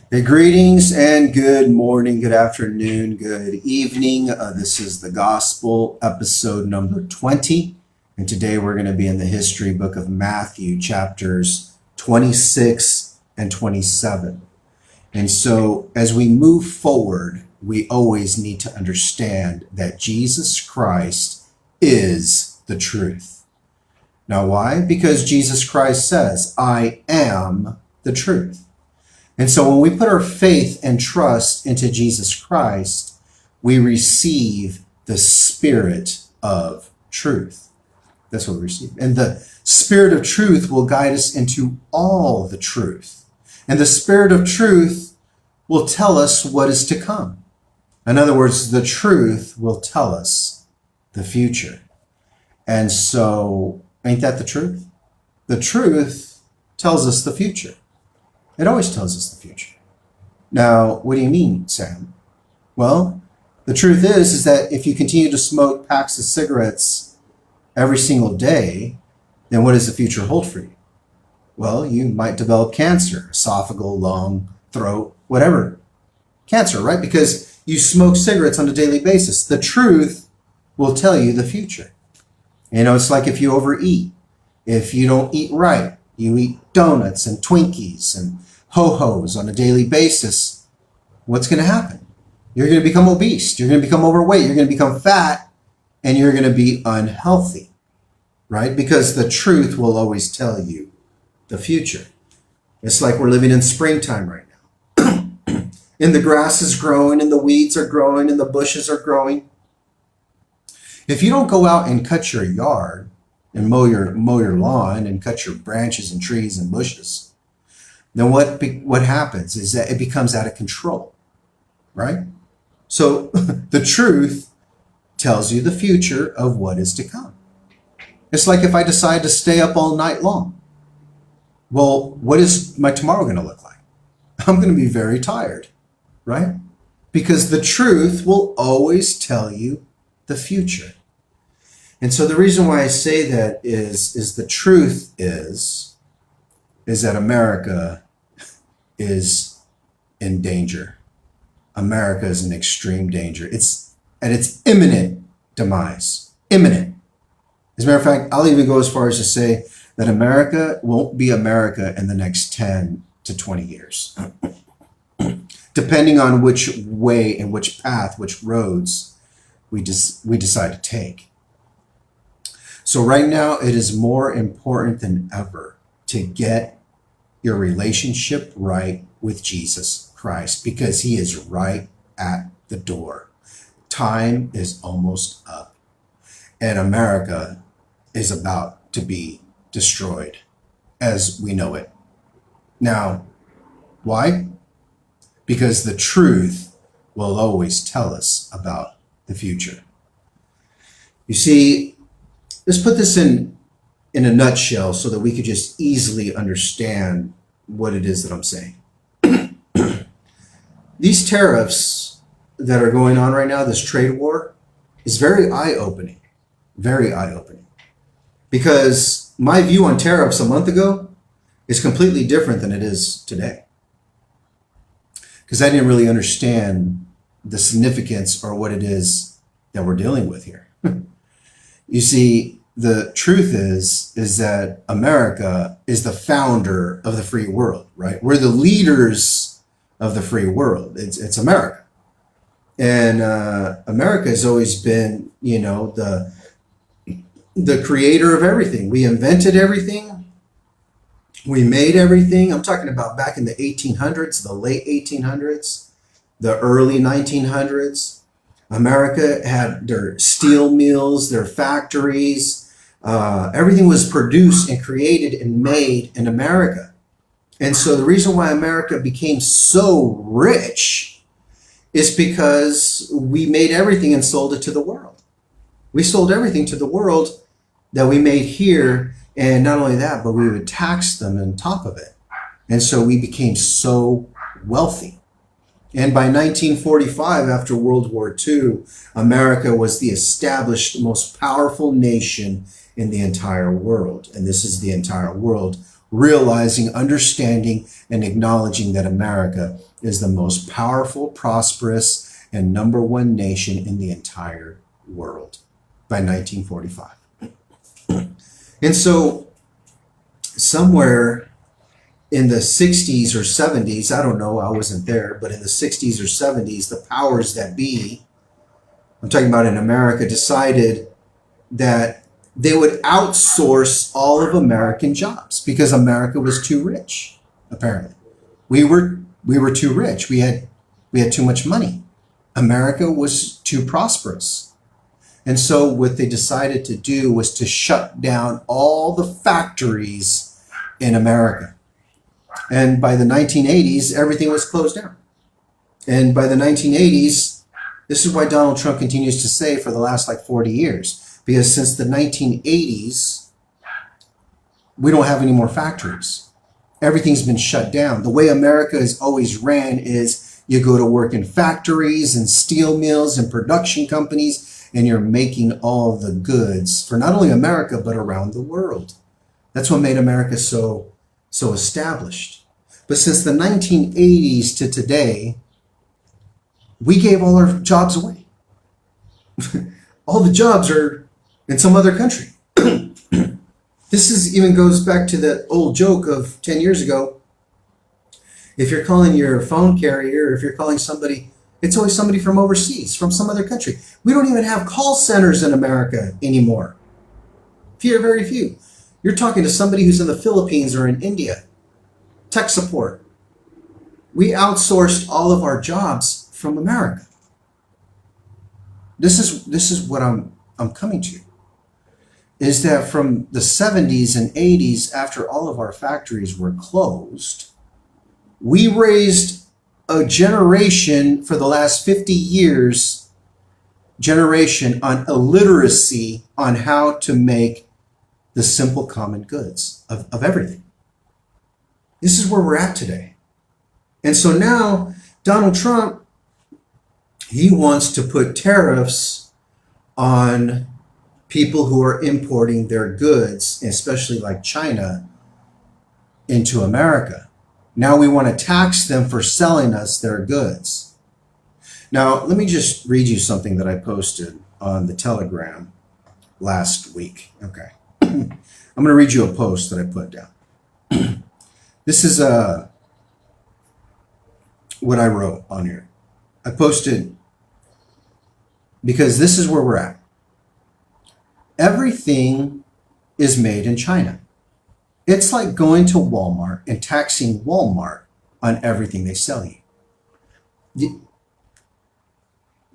Hey, greetings and good morning, good afternoon, good evening. This is the Gospel, episode number 20. And today we're going to be in the history book of Matthew, chapters 26 and 27. And so as we move forward, we always need to understand that Jesus Christ is the truth. Now, why? Because Jesus Christ says, I am the truth. And so when we put our faith and trust into Jesus Christ, we receive the Spirit of truth. That's what we receive. And the Spirit of truth will guide us into all the truth. And the Spirit of truth will tell us what is to come. In other words, the truth will tell us the future. And so, ain't that the truth? The truth tells us the future. It always tells us the future. Now, what do you mean, Sam? Well, the truth is that if you continue to smoke packs of cigarettes every single day, then what does the future hold for you? Well, you might develop cancer, esophageal, lung, throat, whatever. Cancer, right? Because you smoke cigarettes on a daily basis. The truth will tell you the future. You know, it's like if you overeat. If you don't eat right, you eat donuts and Twinkies and ho-hos on a daily basis, what's going to happen? You're going to become obese. You're going to become overweight. You're going to become fat, and you're going to be unhealthy, right? Because the truth will always tell you the future. It's like we're living in springtime right now. And the grass is growing, and the weeds are growing, and the bushes are growing. If you don't go out and cut your yard and mow your lawn and cut your branches and trees and bushes, then what happens is that it becomes out of control, right? So the truth tells you the future of what is to come. It's like if I decide to stay up all night long. Well, what is my tomorrow going to look like? I'm going to be very tired, right? Because the truth will always tell you the future. And so the reason why I say that is the truth is that America is in danger. America is in extreme danger. It's at its imminent demise. Imminent. As a matter of fact, I'll even go as far as to say that America won't be America in the next 10 to 20 years. Depending on which way and which path, which roads we decide to take. So right now, it is more important than ever to get your relationship right with Jesus Christ, because he is right at the door. Time is almost up, and America is about to be destroyed as we know it. Now, why? Because the truth will always tell us about the future. You see, let's put this in a nutshell so that we could just easily understand what it is that I'm saying. These tariffs that are going on right now, this trade war, is very eye-opening. Very eye-opening. Because my view on tariffs a month ago is completely different than it is today. Because I didn't really understand the significance or what it is that we're dealing with here. You see, the truth is that America is the founder of the free world, right? We're the leaders of the free world. It's America. And America has always been, the creator of everything. We invented everything. We made everything. I'm talking about back in the 1800s, the late 1800s, the early 1900s. America had their steel mills, their factories. Everything was produced and created and made in America. And so the reason why America became so rich is because we made everything and sold it to the world. We sold everything to the world that we made here. And not only that, but we would tax them on top of it. And so we became so wealthy. And by 1945, after World War II, America was the established, most powerful nation in the entire world. And this is the entire world realizing, understanding, and acknowledging that America is the most powerful, prosperous, and number one nation in the entire world by 1945. And so somewhere in the 60s or 70s, I don't know, I wasn't there, but in the 60s or 70s, the powers that be, I'm talking about in America, decided that they would outsource all of American jobs because America was too rich, apparently. We were too rich. We had too much money. America was too prosperous. And so what they decided to do was to shut down all the factories in America. And by the 1980s, everything was closed down. And by the 1980s, this is why Donald Trump continues to say for the last 40 years, because since the 1980s, we don't have any more factories. Everything's been shut down. The way America has always ran is you go to work in factories and steel mills and production companies, and you're making all the goods for not only America, but around the world. That's what made America so established. But since the 1980s to today, we gave all our jobs away. All the jobs are in some other country. This even goes back to the old joke of 10 years ago. If you're calling your phone carrier, if you're calling somebody, it's always somebody from overseas, from some other country. We don't even have call centers in America anymore. Very few. You're talking to somebody who's in the Philippines or in India. Tech support. We outsourced all of our jobs from America. This is what I'm coming to. Is that from the 70s and 80s, after all of our factories were closed, we raised a generation for the last 50 years, generation on illiteracy on how to make the simple common goods of everything. This is where we're at today. And so now Donald Trump, he wants to put tariffs on people who are importing their goods, especially like China, into America. Now we want to tax them for selling us their goods. Now, let me just read you something that I posted on the Telegram last week. Okay. I'm going to read you a post that I put down. This is what I wrote on here. I posted, because this is where we're at. Everything is made in China. It's like going to Walmart and taxing Walmart on everything they sell you.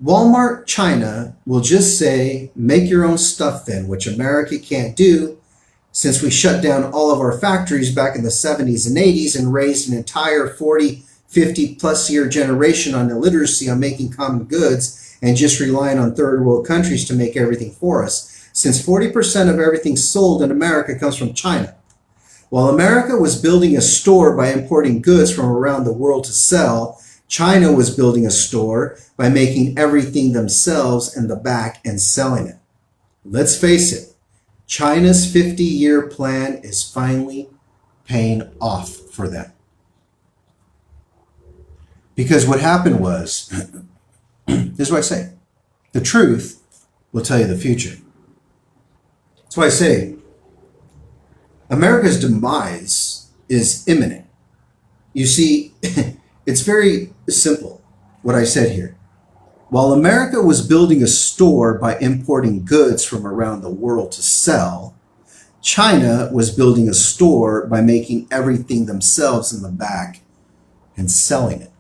Walmart China will just say, make your own stuff then, which America can't do, since we shut down all of our factories back in the 70s and 80s and raised an entire 40, 50 plus year generation on illiteracy on making common goods and just relying on third world countries to make everything for us. Since 40% of everything sold in America comes from China. While America was building a store by importing goods from around the world to sell, China was building a store by making everything themselves in the back and selling it. Let's face it, China's 50-year plan is finally paying off for them. Because what happened was, this is what I say, the truth will tell you the future. That's why I say, America's demise is imminent. You see, it's very simple, what I said here. While America was building a store by importing goods from around the world to sell, China was building a store by making everything themselves in the back and selling it.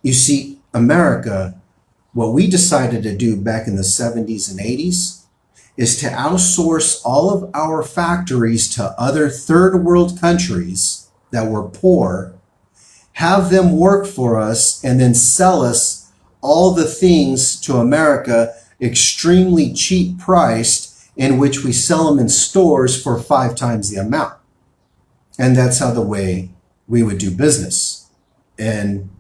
You see, America, what we decided to do back in the 70s and 80s is to outsource all of our factories to other third world countries that were poor, have them work for us, and then sell us all the things to America extremely cheap priced, in which we sell them in stores for 5 times the amount. And that's how the way we would do business in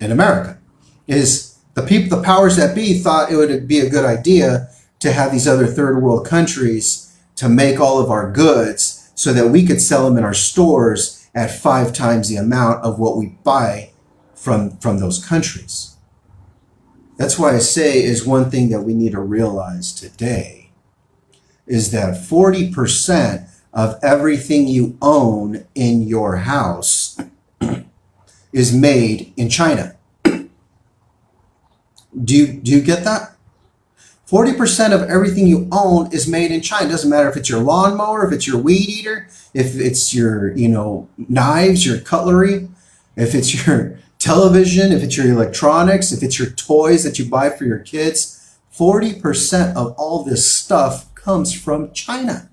America. Is the powers that be thought it would be a good idea to have these other third world countries to make all of our goods so that we could sell them in our stores at 5 times the amount of what we buy from those countries. That's why I say is one thing that we need to realize today is that 40% of everything you own in your house is made in China. Do you get that? 40% of everything you own is made in China. It doesn't matter if it's your lawnmower, if it's your weed eater, if it's your, knives, your cutlery, if it's your television, if it's your electronics, if it's your toys that you buy for your kids. 40% of all this stuff comes from China.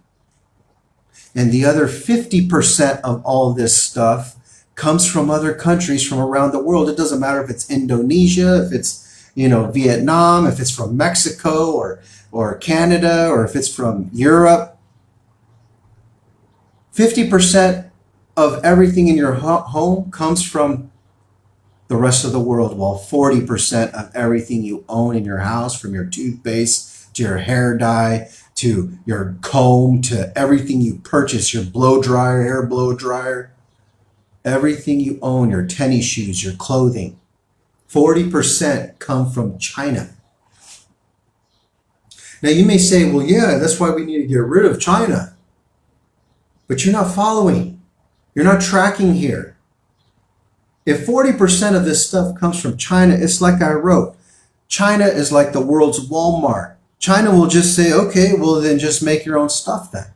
And the other 50% of all this stuff comes from other countries from around the world. It doesn't matter if it's Indonesia, if it's Vietnam, if it's from Mexico or Canada, or if it's from Europe. 50% of everything in your home comes from the rest of the world, while 40% of everything you own in your house, from your toothpaste to your hair dye to your comb to everything you purchase, your blow dryer, hair blow dryer, everything you own, your tennis shoes, your clothing, 40% come from China. Now you may say, well, yeah, that's why we need to get rid of China. But you're not following. You're not tracking here. If 40% of this stuff comes from China, it's like I wrote. China is like the world's Walmart. China will just say, okay, well then just make your own stuff then.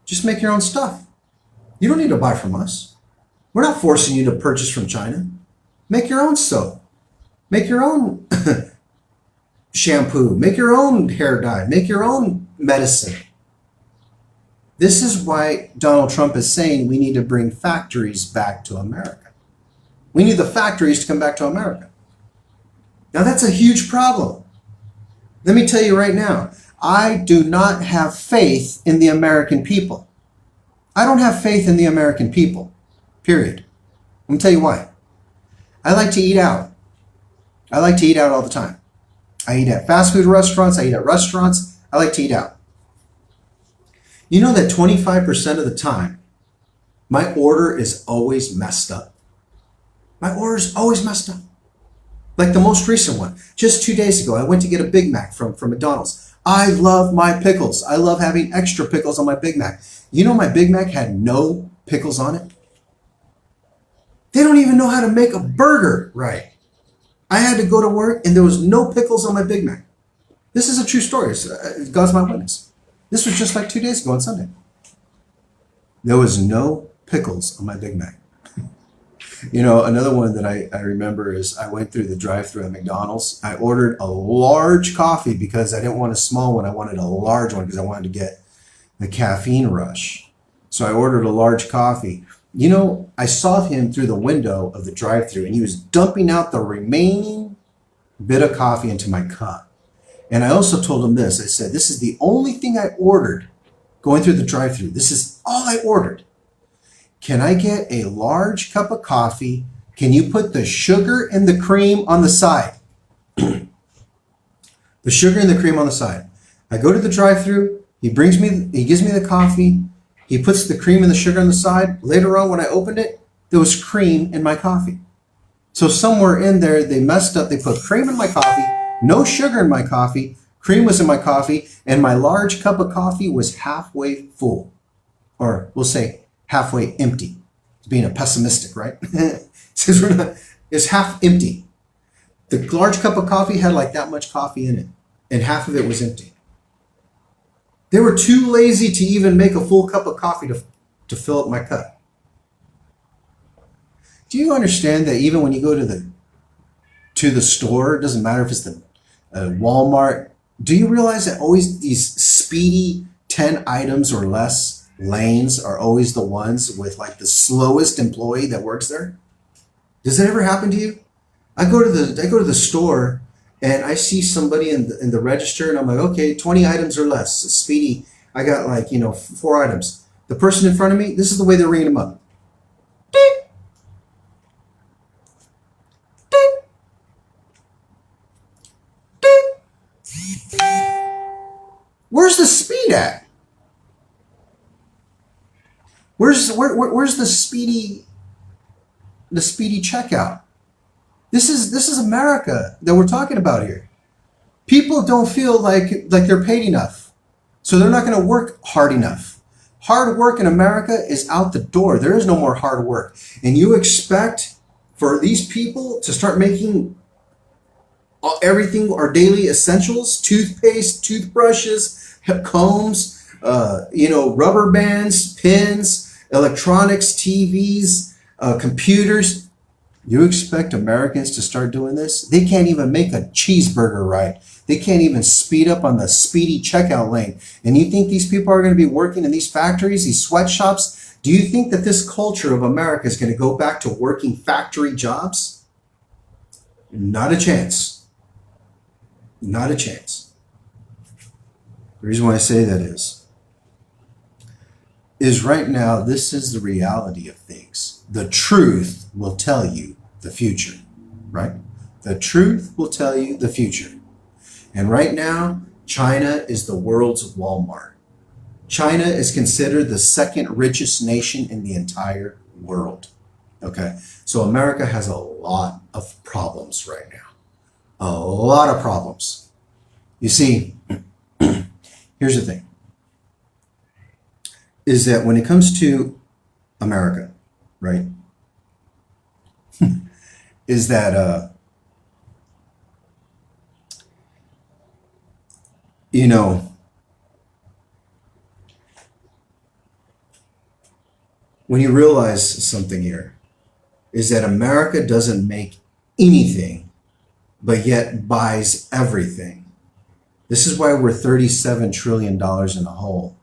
Just make your own stuff. You don't need to buy from us. We're not forcing you to purchase from China. Make your own soap. Make your own shampoo. Make your own hair dye. Make your own medicine. This is why Donald Trump is saying we need to bring factories back to America. We need the factories to come back to America. Now that's a huge problem. Let me tell you right now, I do not have faith in the American people. I don't have faith in the American people, period. Let me tell you why. I like to eat out. I like to eat out all the time. I eat at fast food restaurants. I eat at restaurants. I like to eat out. You know that 25% of the time, my order is always messed up. My order is always messed up. Like the most recent one. Just 2 days ago, I went to get a Big Mac from McDonald's. I love my pickles. I love having extra pickles on my Big Mac. You know my Big Mac had no pickles on it? They don't even know how to make a burger right. I had to go to work and there was no pickles on my Big Mac. This is a true story. God's my witness. This was just like 2 days ago on Sunday. There was no pickles on my Big Mac. Another one that I remember is I went through the drive-thru at McDonald's. I ordered a large coffee because I didn't want a small one. I wanted a large one because I wanted to get the caffeine rush. So I ordered a large coffee. I saw him through the window of the drive-thru and he was dumping out the remaining bit of coffee into my cup. And I also told him this. I said, this is the only thing I ordered going through the drive-thru. This is all I ordered. Can I get a large cup of coffee? Can you put the sugar and the cream on the side? The sugar and the cream on the side. I go to the drive-thru. He gives me the coffee. He puts the cream and the sugar on the side. Later on, when I opened it, there was cream in my coffee. So somewhere in there, they messed up. They put cream in my coffee, no sugar in my coffee, cream was in my coffee, and my large cup of coffee was halfway full. Or we'll say halfway empty. It's being a pessimistic, right? It's half empty. The large cup of coffee had like that much coffee in it, and half of it was empty. They were too lazy to even make a full cup of coffee to fill up my cup. Do you understand that even when you go to the store, it doesn't matter if it's the Walmart, do you realize that always these speedy 10 items or less lanes are always the ones with like the slowest employee that works there? Does that ever happen to you? I go to the store and I see somebody in the register and I'm like, okay, 20 items or less. Speedy, I got 4 items. The person in front of me, this is the way they're ringing them up. Ding. Ding. Ding. Where's the speed at? Where's the speedy the speedy checkout. This is America that we're talking about here. People don't feel like they're paid enough, so they're not going to work hard enough. Hard work in America is out the door. There is no more hard work. And you expect for these people to start making everything our daily essentials, toothpaste, toothbrushes, combs, rubber bands, pens, electronics, TVs, computers. You expect Americans to start doing this? They can't even make a cheeseburger right. They can't even speed up on the speedy checkout lane. And you think these people are going to be working in these factories, these sweatshops? Do you think that this culture of America is going to go back to working factory jobs? Not a chance. Not a chance. The reason why I say that is right now, this is the reality of things. The truth will tell you the future, right? The truth will tell you the future. And right now, China is the world's Walmart. China is considered the second richest nation in the entire world. Okay, so America has a lot of problems right now. A lot of problems. You see, here's the thing, is that when it comes to America, right, is that, when you realize something here, is that America doesn't make anything, but yet buys everything. This is why we're $37 trillion in the hole.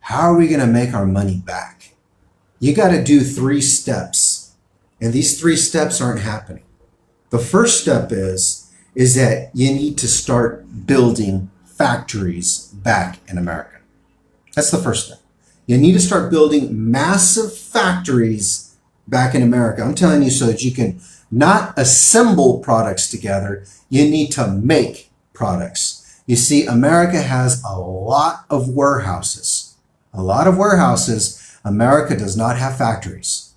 How are we going to make our money back? You got to do 3 steps, and these 3 steps aren't happening. The first step is that you need to start building factories back in America. That's the first step. You need to start building massive factories back in America. I'm telling you, so that you can not assemble products together, you need to make products. You see, America has a lot of warehouses. A lot of warehouses. America does not have factories.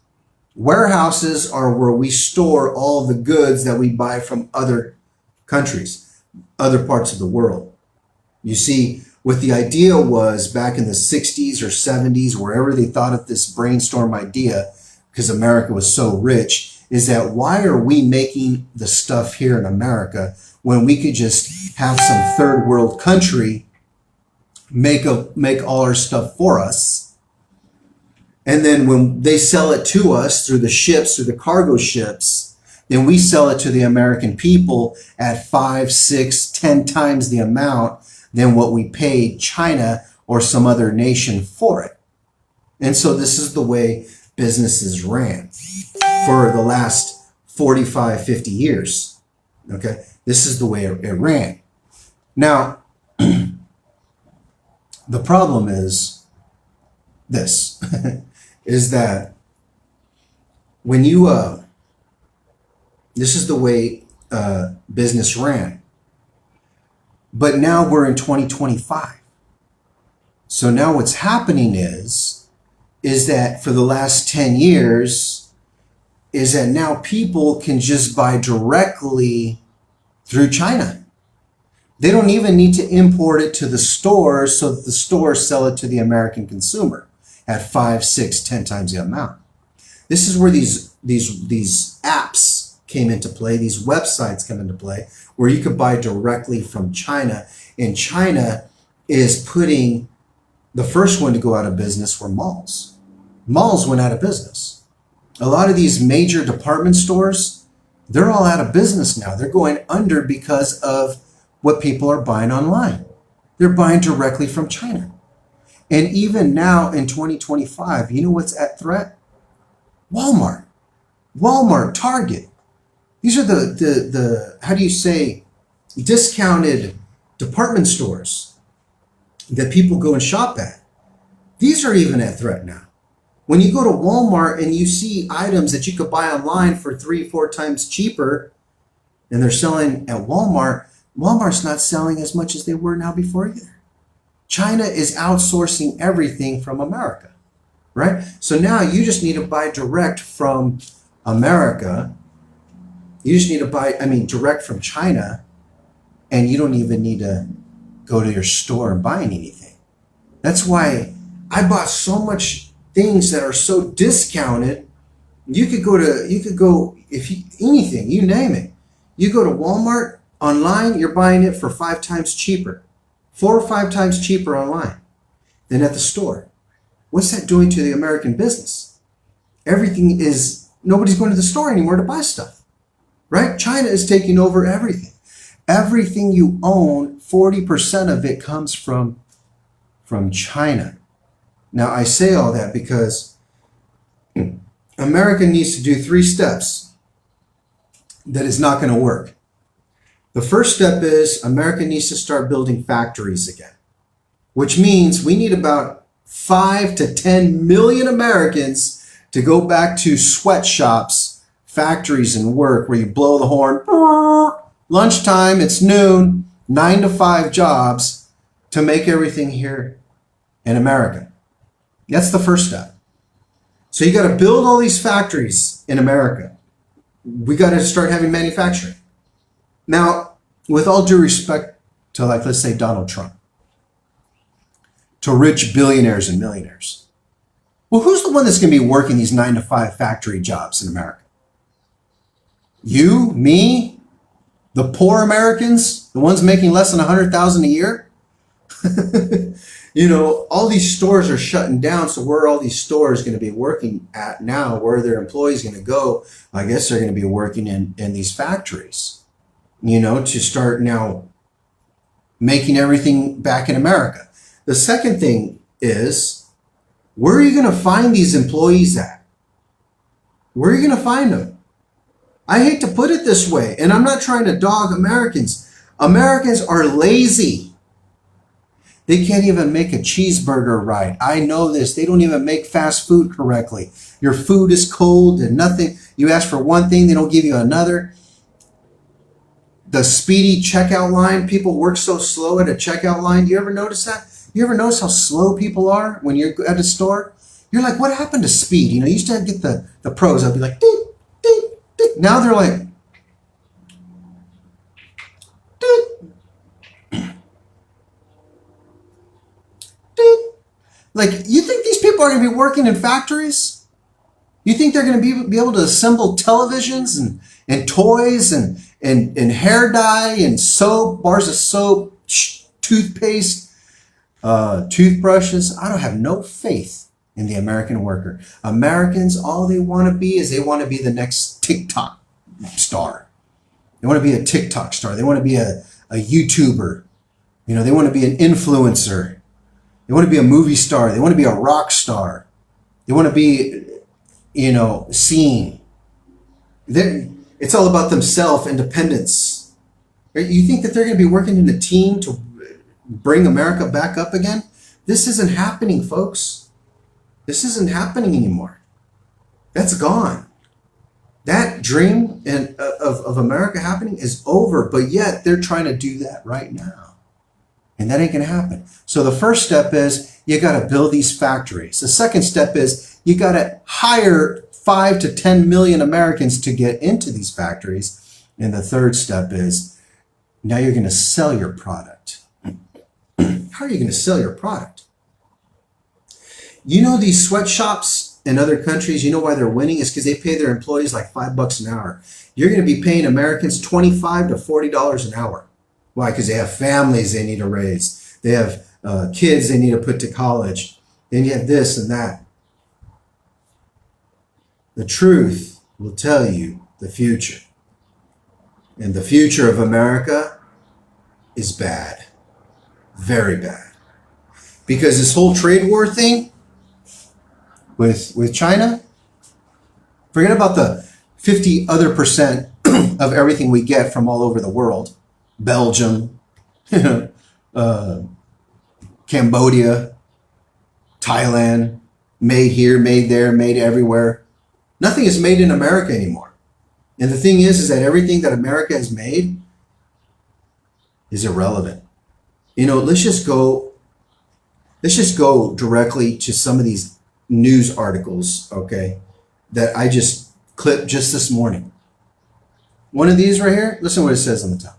Warehouses are where we store all the goods that we buy from other countries, other parts of the world. You see, what the idea was back in the 60s or 70s, wherever they thought of this brainstorm idea, because America was so rich, is that why are we making the stuff here in America when we could just have some third world country make all our stuff for us? And then when they sell it to us through the ships, through the cargo ships, then we sell it to the American people at 5, 6, 10 times the amount than what we paid China or some other nation for it. And so this is the way businesses ran for the last 45, 50 years. Okay, this is the way it ran. Now, the problem is this, is that when you, this is the way business ran. But now we're in 2025. So now what's happening is that for the last 10 years, is that now people can just buy directly through China. They don't even need to import it to the stores so that the stores sell it to the American consumer at 5, 6, 10 times the amount. This is where these apps came into play, these websites come into play, where you could buy directly from China. And China is putting, the first one to go out of business were malls. Malls went out of business. A lot of these major department stores, they're all out of business now. They're going under because of what people are buying online. They're buying directly from China. And even now in 2025, you know what's at threat? Walmart, Target. These are the how do you say, discounted department stores that people go and shop at. These are even at threat now. When you go to Walmart and you see items that you could buy online for 3, 4 times cheaper, and they're selling at Walmart, Walmart's not selling as much as they were now before either. China is outsourcing everything from America, right? So now you just need to buy direct from America, you just need to buy, direct from China, and you don't even need to go to your store and buy anything. That's why I bought so much things that are so discounted. You could go, anything, you name it. You go to Walmart online, you're buying it for 5 times cheaper, 4 or 5 times cheaper online than at the store. What's that doing to the American business? Nobody's going to the store anymore to buy stuff, right? China is taking over everything. Everything you own, 40% of it comes from China. Now, I say all that because America needs to do 3 steps that is not going to work. The first step is America needs to start building factories again, which means we need about 5 to 10 million Americans to go back to sweatshops, factories, and work where you blow the horn. Lunchtime, it's noon, 9 to 5 jobs to make everything here in America. That's the first step. So you got to build all these factories in America. We got to start having manufacturing. Now, with all due respect to, let's say Donald Trump, to rich billionaires and millionaires, well, who's the one that's going to be working these 9 to 5 factory jobs in America? You, me, the poor Americans, the ones making less than $100,000 a year? All these stores are shutting down. So where are all these stores going to be working at now? Where are their employees going to go? I guess they're going to be working in these factories, to start now making everything back in America. The second thing is, where are you going to find these employees at? Where are you going to find them? I hate to put it this way, and I'm not trying to dog Americans. Americans are lazy. They can't even make a cheeseburger right. I know this. They don't even make fast food correctly. Your food is cold and nothing. You ask for one thing, they don't give you another. The speedy checkout line, people work so slow at a checkout line. Do you ever notice that? You ever notice how slow people are when you're at a store? You're like, what happened to speed? You used to get the pros. I'd be like, ding, ding, ding. Now they're like, ding, ding. Like, you think these people are going to be working in factories? You think they're going to be able to assemble televisions and toys and hair dye and soap, bars of soap, toothpaste, toothbrushes? I don't have no faith in the American worker. Americans, all they want to be is they want to be the next TikTok star. They want to be a TikTok star. They want to be a YouTuber. They want to be an influencer. They want to be a movie star. They want to be a rock star. They want to be, seen. It's all about themselves, independence. You think that they're going to be working in a team to bring America back up again? This isn't happening, folks. This isn't happening anymore. That's gone. That dream of America happening is over, but yet they're trying to do that right now. And that ain't going to happen. So the first step is you got to build these factories. The second step is you got to hire 5 to 10 million Americans to get into these factories. And the third step is now you're going to sell your product. How are you going to sell your product? These sweatshops in other countries, why they're winning is because they pay their employees like $5 an hour. You're going to be paying Americans $25 to $40 an hour. Why? Because they have families they need to raise. They have kids they need to put to college. Then you have this and that. The truth will tell you the future. And the future of America is bad. Very bad. Because this whole trade war thing with China, forget about the 50 other percent of everything we get from all over the world. Belgium, Cambodia, Thailand, made here, made there, made everywhere. Nothing is made in America anymore. And the thing is that everything that America has made is irrelevant. Let's just go directly to some of these news articles, okay, that I just clip just this morning. One of these right here, listen to what it says on the top.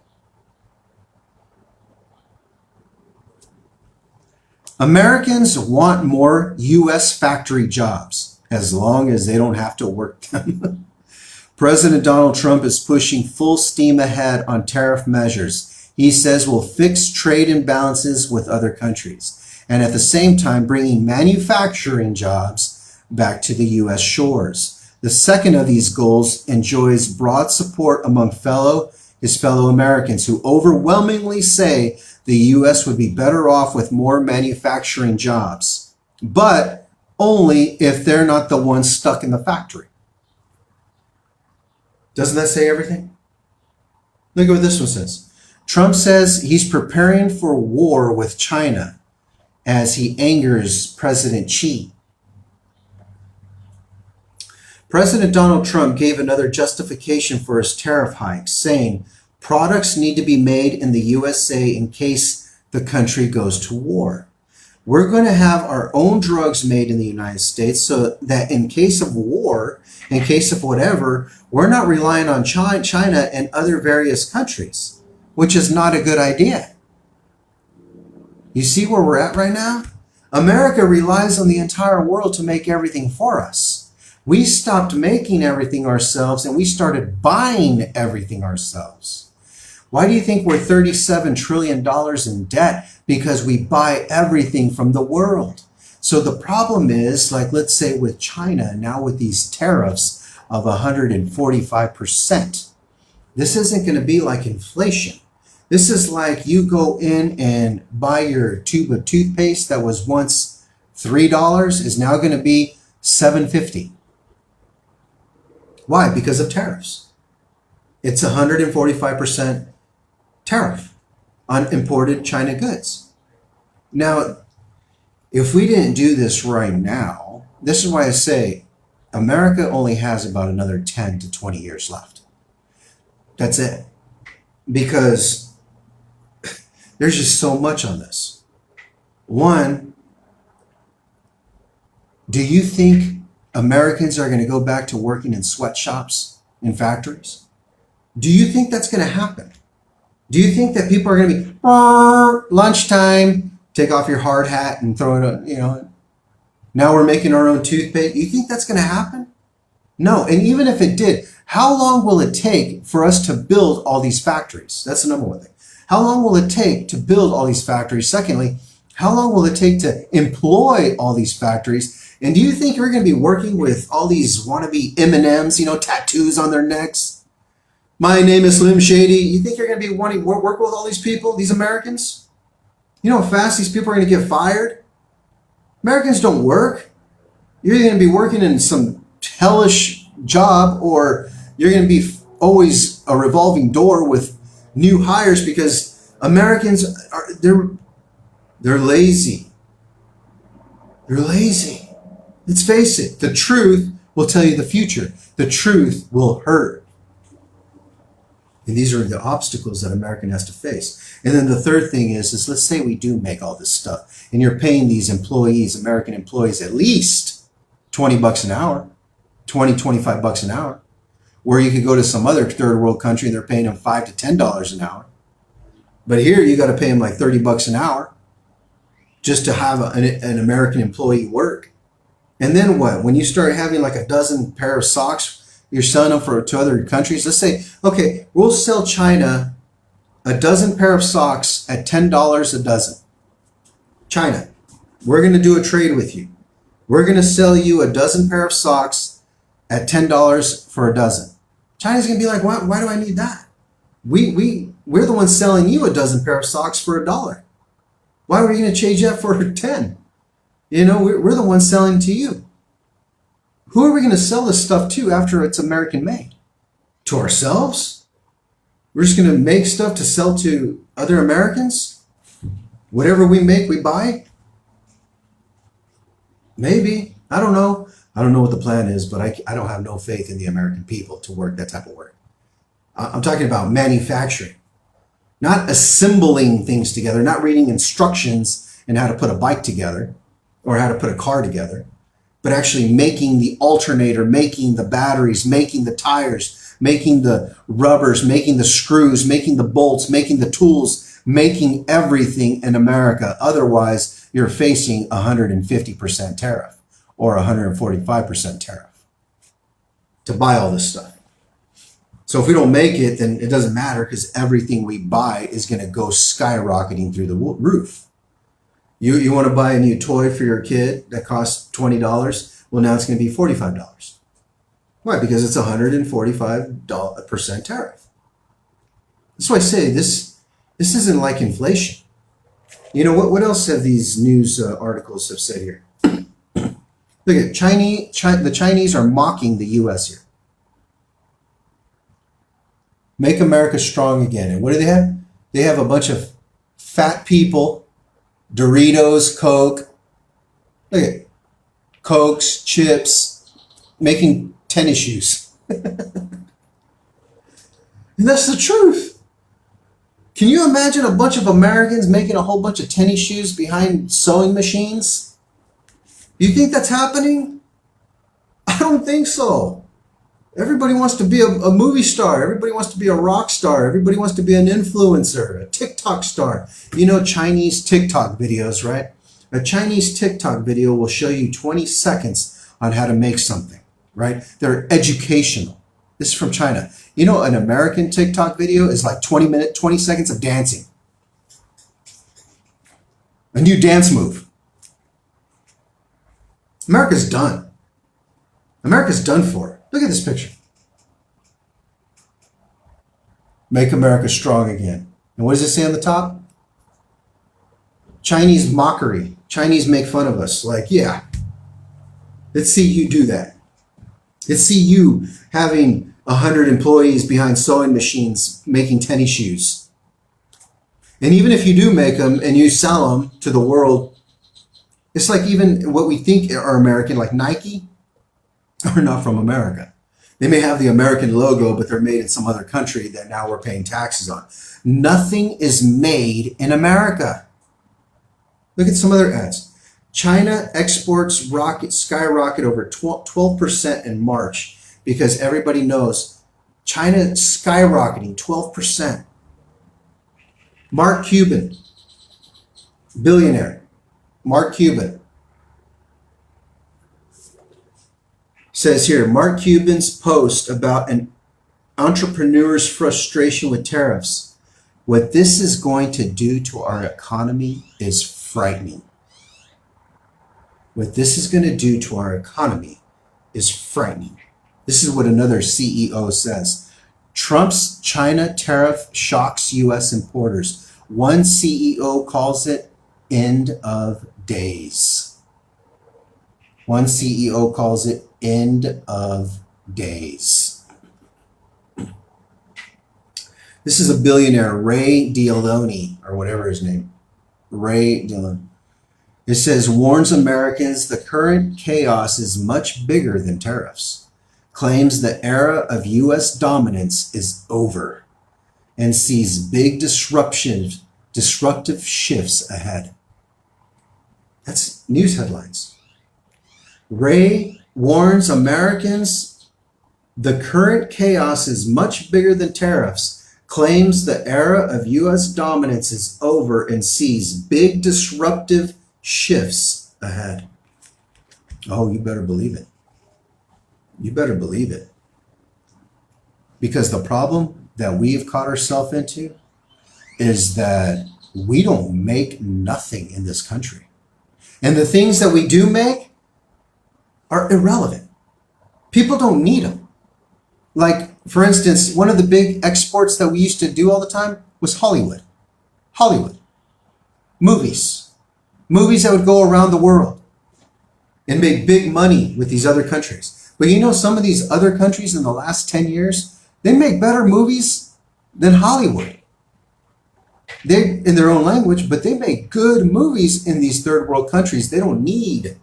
Americans want more U.S. factory jobs as long as they don't have to work them. President Donald Trump is pushing full steam ahead on tariff measures he says will fix trade imbalances with other countries, and at the same time bringing manufacturing jobs back to the U.S. shores. The second of these goals enjoys broad support among his fellow Americans, who overwhelmingly say the U.S. would be better off with more manufacturing jobs, but only if they're not the ones stuck in the factory. Doesn't that say everything? Look at what this one says. Trump says he's preparing for war with China as he angers President Xi. President Donald Trump gave another justification for his tariff hikes, saying products need to be made in the USA in case the country goes to war. We're going to have our own drugs made in the United States so that in case of war, in case of whatever, we're not relying on China and other various countries, which is not a good idea. You see where we're at right now? America relies on the entire world to make everything for us. We stopped making everything ourselves and we started buying everything ourselves. Why do you think we're $37 trillion in debt? Because we buy everything from the world. So the problem is, like let's say with China, now with these tariffs of 145%, this isn't going to be like inflation. This is like you go in and buy your tube of toothpaste that was once $3 is now going to be $7.50. Why? Because of tariffs. It's 145% tariff on imported China goods. Now, if we didn't do this right now, this is why I say America only has about another 10 to 20 years left. That's it. Because there's just so much on this. One, do you think Americans are going to go back to working in sweatshops in factories? Do you think that's going to happen? Do you think that people are going to be lunchtime, take off your hard hat and throw it on, now we're making our own toothpaste? You think that's going to happen? No. And even if it did, how long will it take for us to build all these factories? That's the number one thing. How long will it take to build all these factories? Secondly, how long will it take to employ all these factories? And do you think you're going to be working with all these wannabe M&Ms, tattoos on their necks? My name is Slim Shady. You think you're going to be wanting to work with all these people, these Americans? You know how fast these people are going to get fired? Americans don't work. You're either going to be working in some hellish job or you're going to be always a revolving door with new hires because Americans they're lazy. They're lazy. Let's face it. The truth will tell you the future. The truth will hurt. And these are the obstacles that American has to face. And then the third thing is let's say we do make all this stuff and you're paying these employees, American employees, at least $20 an hour, $25 an hour, where you could go to some other third world country and they're paying them $5 to $10 an hour. But here you got to pay them like $30 an hour just to have an American employee work. And then what? When you start having like a dozen pair of socks, you're selling them to other countries. Let's say, okay, we'll sell China a dozen pair of socks at $10 a dozen. China, we're going to do a trade with you. We're going to sell you a dozen pair of socks at $10 for a dozen. China's going to be like, why do I need that? We're the ones selling you a dozen pair of socks for $1. Why were you going to change that for 10? We're the ones selling to you. Who are we going to sell this stuff to after it's American made? To ourselves? We're just going to make stuff to sell to other Americans? Whatever we make, we buy? Maybe. I don't know. I don't know what the plan is, but I don't have no faith in the American people to work that type of work. I'm talking about manufacturing, not assembling things together, not reading instructions on how to put a bike together or how to put a car together. but actually making the alternator, making the batteries, making the tires, making the rubbers, making the screws, making the bolts, making the tools, making everything in America. Otherwise, you're facing 150% tariff or 145% tariff to buy all this stuff. So if we don't make it, then it doesn't matter because everything we buy is going to go skyrocketing through the roof. You want to buy a new toy for your kid that costs $20? Well, now it's going to be $45. Why? Because it's 145% tariff. That's why I say this isn't like inflation. You know, what else have these news articles have said here? Look at the Chinese are mocking the U.S. here. Make America strong again. And what do they have? They have a bunch of fat people, Doritos, Coke. Look at Cokes, chips, making tennis shoes. And that's the truth. Can you imagine a bunch of Americans making a whole bunch of tennis shoes behind sewing machines? You think that's happening? I don't think so. Everybody wants to be a movie star. Everybody wants to be a rock star. Everybody wants to be an influencer, a TikTok star. You know Chinese TikTok videos, right? A Chinese TikTok video will show you 20 seconds on how to make something, right? They're educational. This is from China. You know, an American TikTok video is like 20 seconds of dancing. A new dance move. America's done. America's done for. Look at this picture. Make America strong again. And what does it say on the top? Chinese mockery. Chinese make fun of us. Like, yeah, let's see you do that. Let's see you having 100 employees behind sewing machines making tennis shoes. And even if you do make them and you sell them to the world, it's like even what we think are American, like Nike, are not from America. They may have the American logo, but they're made in some other country that now we're paying taxes on. Nothing is made in America. Look at some other ads. China exports skyrocket over 12% in March because everybody knows China skyrocketing 12%. Mark Cuban, billionaire. Mark Cuban says here, Mark Cuban's post about an entrepreneur's frustration with tariffs. What this is going to do to our economy is frightening. What this is going to do to our economy is frightening. This is what another CEO says. Trump's China tariff shocks U.S. importers. One CEO calls it end of days. One CEO calls it end of days. This is a billionaire, Ray Dialoni, or whatever his name. Ray Dialoni. It says, warns Americans the current chaos is much bigger than tariffs. Claims the era of U.S. dominance is over. And sees big disruptive shifts ahead. That's news headlines. Ray warns Americans the current chaos is much bigger than tariffs. Claims the era of U.S. dominance is over and sees big disruptive shifts ahead. Oh, you better believe it. You better believe it. Because the problem that we've caught ourselves into is that we don't make nothing in this country. And the things that we do make are irrelevant. People don't need them. Like, for instance, one of the big exports that we used to do all the time was Hollywood. Hollywood. Movies. Movies that would go around the world and make big money with these other countries. But you know, some of these other countries in the last 10 years, they make better movies than Hollywood. They, in their own language, but they make good movies in these third world countries. They don't need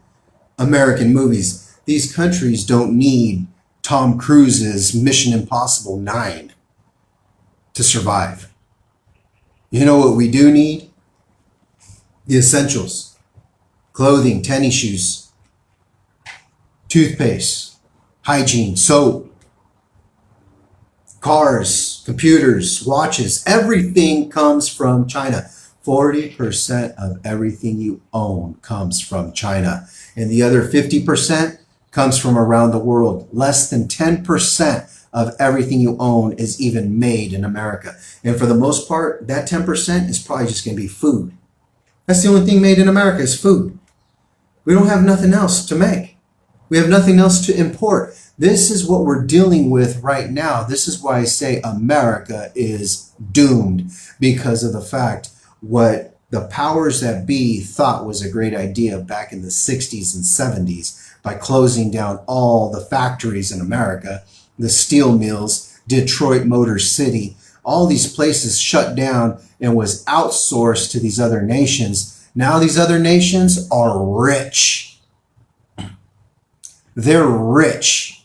American movies. These countries don't need Tom Cruise's Mission Impossible 9 to survive. You know what we do need? The essentials. Clothing, tennis shoes. toothpaste, hygiene, soap, cars, computers, watches, everything comes from China. 40% of everything you own comes from China. And the other 50% comes from around the world. Less than 10% of everything you own is even made in America. And for the most part, that 10% is probably just going to be food. That's the only thing made in America is food. We don't have nothing else to make. We have nothing else to import. This is what we're dealing with right now. This is why I say America is doomed, because of the fact what the powers that be thought was a great idea back in the 60s and 70s by closing down all the factories in America, the steel mills, Detroit Motor City, all these places shut down and was outsourced to these other nations. Now these other nations are rich. They're rich.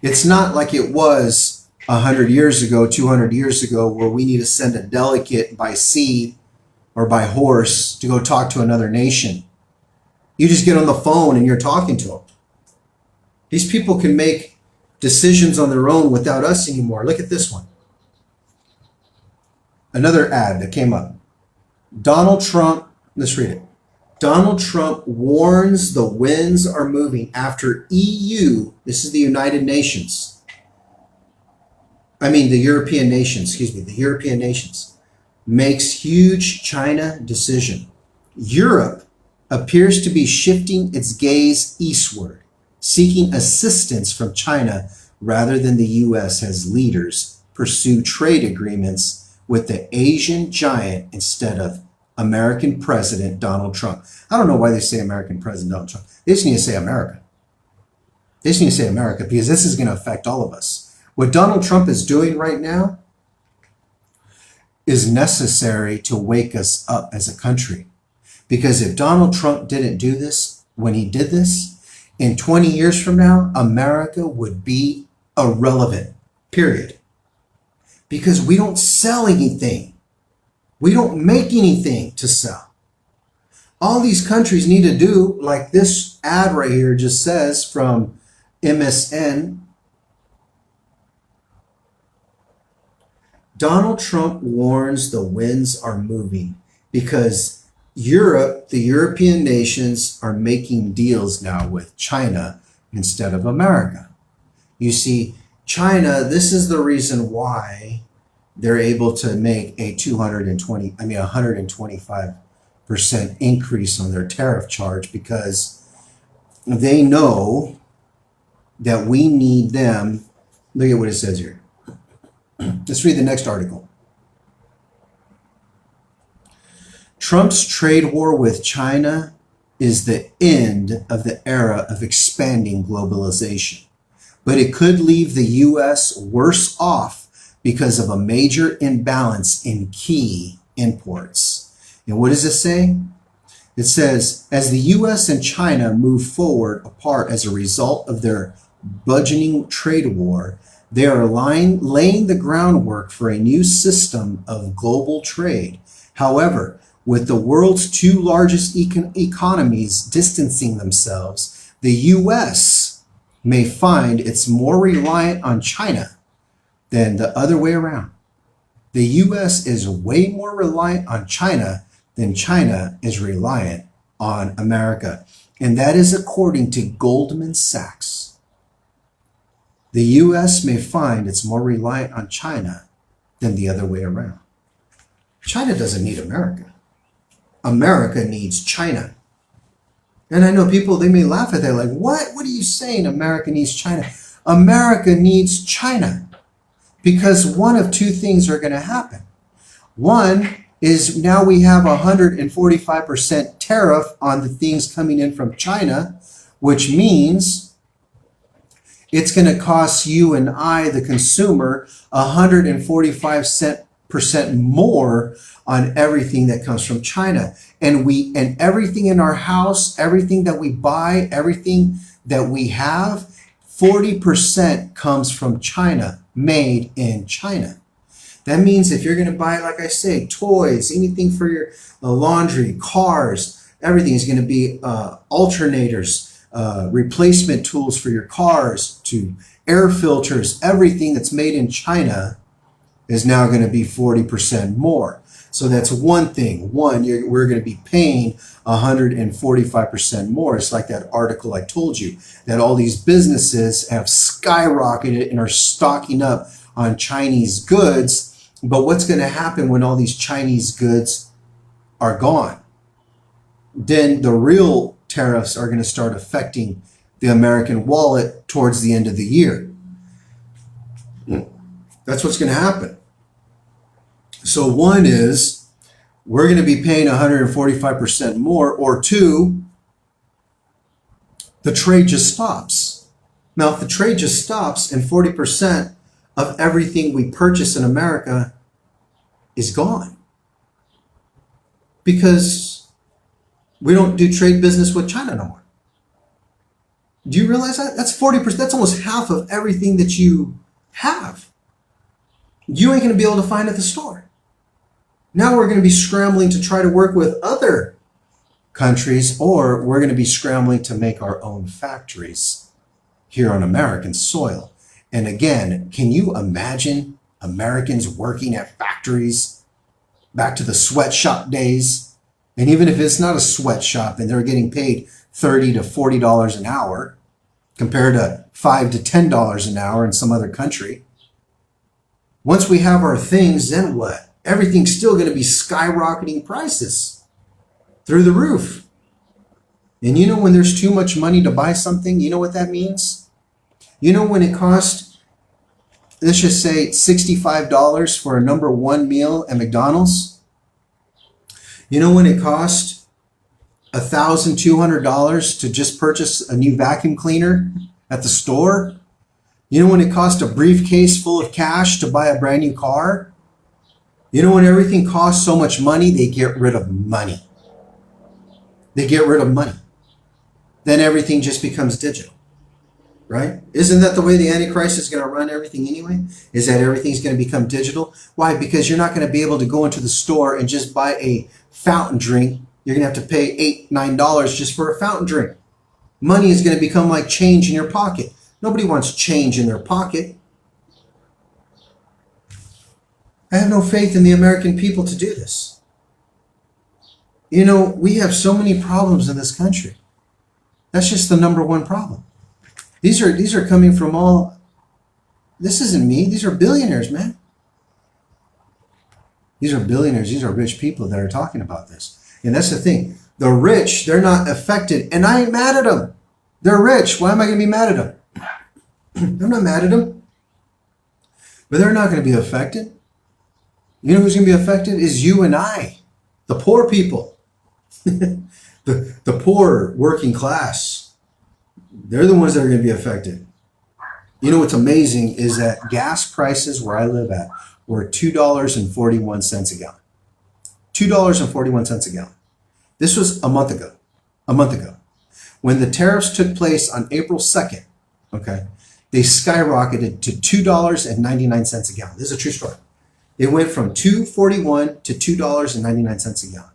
It's not like it was 100 years ago, 200 years ago, where we need to send a delegate by sea or by horse to go talk to another nation. You just get on the phone and you're talking to them. These people can make decisions on their own without us anymore. Look at this one. Another ad that came up. Donald Trump, let's read it. Donald Trump warns the winds are moving after EU, this is the United Nations. I mean the European nations, the European nations, makes huge China decision. Europe appears to be shifting its gaze eastward, seeking assistance from China rather than the U.S. as leaders pursue trade agreements with the Asian giant instead of American President Donald Trump. I don't know why they say American President Donald Trump. They just need to say America. They just need to say America, because this is going to affect all of us. What Donald Trump is doing right now is necessary to wake us up as a country. Because if Donald Trump didn't do this, when he did this, in 20 years from now, America would be irrelevant, period. Because we don't sell anything. We don't make anything to sell. All these countries need to do, like this ad right here just says from MSN, Donald Trump warns the winds are moving because Europe, the European nations, are making deals now with China instead of America. You see, China, this is the reason why they're able to make a 125% increase on their tariff charge, because they know that we need them. Look at what it says here. Let's read the next article. Trump's trade war with China is the end of the era of expanding globalization, but it could leave the U.S. worse off because of a major imbalance in key imports. And what does it say? It says, as the U.S. and China move forward apart as a result of their burgeoning trade war, they are laying the groundwork for a new system of global trade. However, with the world's two largest economies distancing themselves, the U.S. may find it's more reliant on China than the other way around. The U.S. is way more reliant on China than China is reliant on America. And that is according to Goldman Sachs. The U.S. may find it's more reliant on China than the other way around. China doesn't need America. America needs China. And I know people, they may laugh at that, like, what? What are you saying? America needs China. America needs China. Because one of two things are going to happen. One is now we have 145% tariff on the things coming in from China, which means it's going to cost you and I, the consumer, 145% more on everything that comes from China. And everything in our house, everything that we buy, everything that we have, 40% comes from China, made in China. That means if you're going to buy, like I say, toys, anything for your laundry, cars, everything is going to be alternators, replacement tools for your cars to air filters, everything that's made in China is now going to be 40% more. So that's one thing. We're going to be paying 145% more. It's like that article I told you that all these businesses have skyrocketed and are stocking up on Chinese goods. But what's going to happen when all these Chinese goods are gone? Then the real tariffs are going to start affecting the American wallet towards the end of the year. That's what's going to happen. So one is we're going to be paying 145% more, or two, the trade just stops. Now, if the trade just stops and 40% of everything we purchase in America is gone because we don't do trade business with China no more. Do you realize that? That's 40%. That's almost half of everything that you have. You ain't going to be able to find at the store. Now we're going to be scrambling to try to work with other countries, or we're going to be scrambling to make our own factories here on American soil. And again, can you imagine Americans working at factories back to the sweatshop days? And even if it's not a sweatshop and they're getting paid $30 to $40 an hour compared to $5 to $10 an hour in some other country. Once we have our things, then what? Everything's still going to be skyrocketing prices through the roof. And you know when there's too much money to buy something, you know what that means? You know when it costs, let's just say $65 for a number one meal at McDonald's? You know when it costs $1,200 to just purchase a new vacuum cleaner at the store? You know when it costs a briefcase full of cash to buy a brand new car? You know when everything costs so much money, they get rid of money. They get rid of money. Then everything just becomes digital, right? Isn't that the way the Antichrist is going to run everything anyway? Is that everything's going to become digital? Why? Because you're not going to be able to go into the store and just buy a fountain drink. You're going to have to pay $8, $9 just for a fountain drink. Money is going to become like change in your pocket. Nobody wants change in their pocket. I have no faith in the American people to do this. You know, we have so many problems in this country. That's just the number one problem. These are coming from all, this isn't me, these are billionaires, man. These are billionaires, these are rich people that are talking about this. And that's the thing. The rich, they're not affected, and I ain't mad at them. They're rich. Why am I going to be mad at them? I'm not mad at them. But they're not going to be affected. You know who's going to be affected? Is you and I, the poor people, the poor working class. They're the ones that are going to be affected. You know what's amazing is that gas prices where I live at were $2.41 a gallon. $2.41 a gallon. This was a month ago. A month ago. When the tariffs took place on April 2nd, okay, they skyrocketed to $2.99 a gallon. This is a true story. It went from $2.41 to $2.99 a gallon.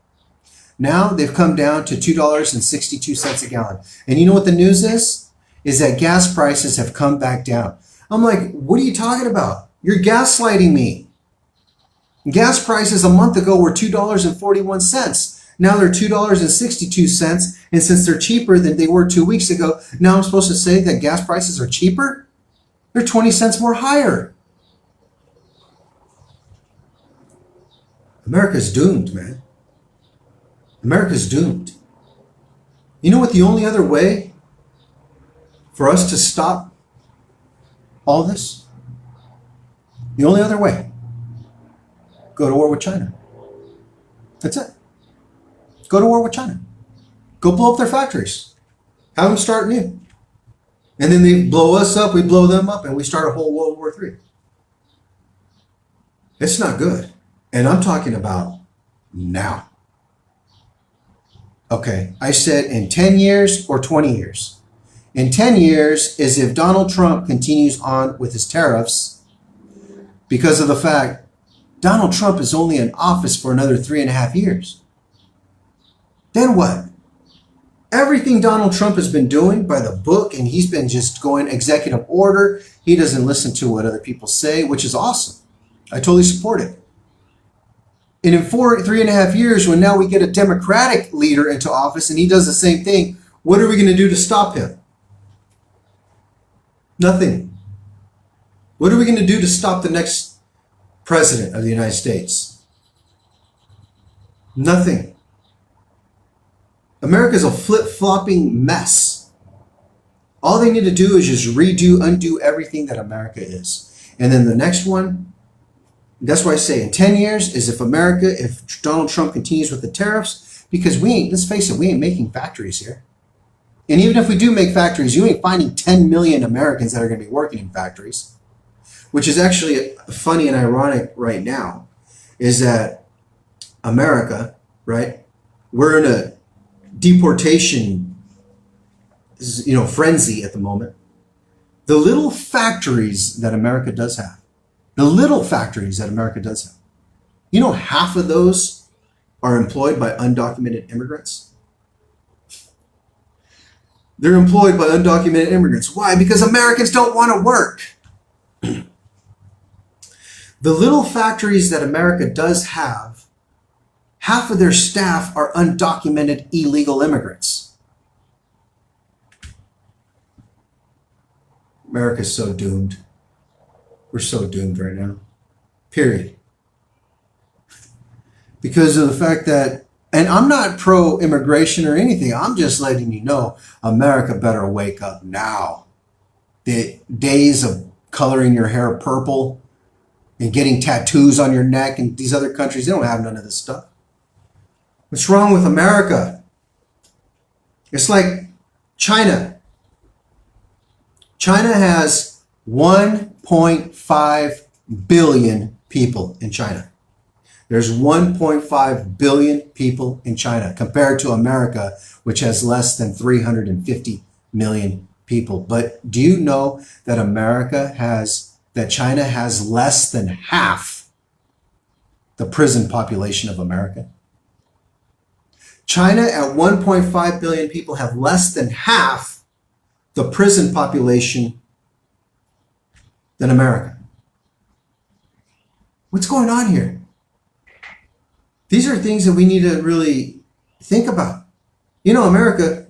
Now they've come down to $2.62 a gallon. And you know what the news is? Is that gas prices have come back down. I'm like, what are you talking about? You're gaslighting me. Gas prices a month ago were $2.41. Now they're $2.62. And since they're cheaper than they were 2 weeks ago, now I'm supposed to say that gas prices are cheaper? They're 20 cents more higher. America's doomed, man. America's doomed. You know what the only other way for us to stop all this? The only other way. Go to war with China. That's it. Go to war with China. Go blow up their factories. Have them start new. And then they blow us up, we blow them up, and we start a whole World War III. It's not good. And I'm talking about now. Okay, I said in 10 years or 20 years. In 10 years is if Donald Trump continues on with his tariffs because of the fact Donald Trump is only in office for another 3.5 years. Then what? Everything Donald Trump has been doing by the book, and he's been just going executive order. He doesn't listen to what other people say, which is awesome. I totally support it. And in 3.5 years, when now we get a Democratic leader into office and he does the same thing, what are we going to do to stop him? Nothing. What are we going to do to stop the next president of the United States? Nothing. America's a flip-flopping mess. All they need to do is just undo everything that America is. And then the next one, that's why I say in 10 years is if Donald Trump continues with the tariffs, because let's face it, we ain't making factories here. And even if we do make factories, you ain't finding 10 million Americans that are going to be working in factories, which is actually funny and ironic right now, is that America, right, we're in a deportation, frenzy at the moment. The little factories that America does have, half of those are employed by undocumented immigrants. They're employed by undocumented immigrants. Why? Because Americans don't want to work. The little factories that America does have, half of their staff are undocumented illegal immigrants. America's so doomed. We're so doomed right now. Period. Because of the fact that, and I'm not pro-immigration or anything, I'm just letting you know, America better wake up now. The days of coloring your hair purple and getting tattoos on your neck and these other countries, they don't have none of this stuff. What's wrong with America? It's like China. China has 1.5 billion people in China. There's 1.5 billion people in China compared to America, which has less than 350 million people. But do you know that China has less than half the prison population of America? China at 1.5 billion people have less than half the prison population than America. What's going on here? These are things that we need to really think about. America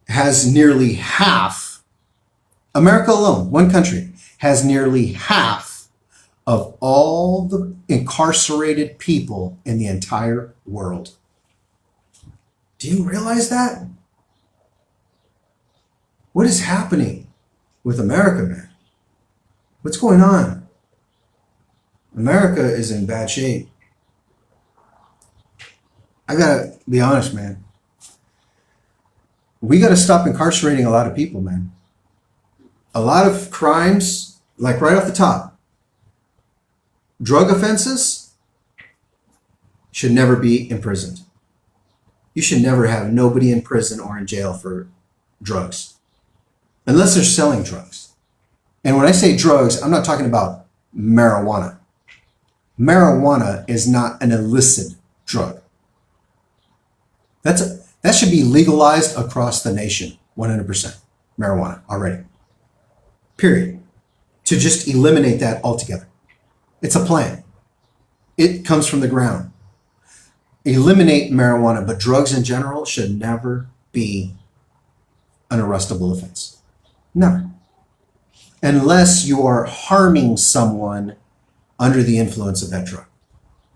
has nearly half, America alone, one country, has nearly half of all the incarcerated people in the entire world. Do you realize that? What is happening with America, man? What's going on? America is in bad shape. I gotta be honest, man. We gotta stop incarcerating a lot of people, man. A lot of crimes, like right off the top, drug offenses should never be imprisoned. You should never have nobody in prison or in jail for drugs, unless they're selling drugs. And when I say drugs, I'm not talking about marijuana. Marijuana is not an illicit drug. That should be legalized across the nation, 100%. Marijuana already. Period. To just eliminate that altogether. It's a plan. It comes from the ground. Eliminate marijuana, but drugs in general should never be an arrestable offense. Never. Unless you are harming someone under the influence of that drug.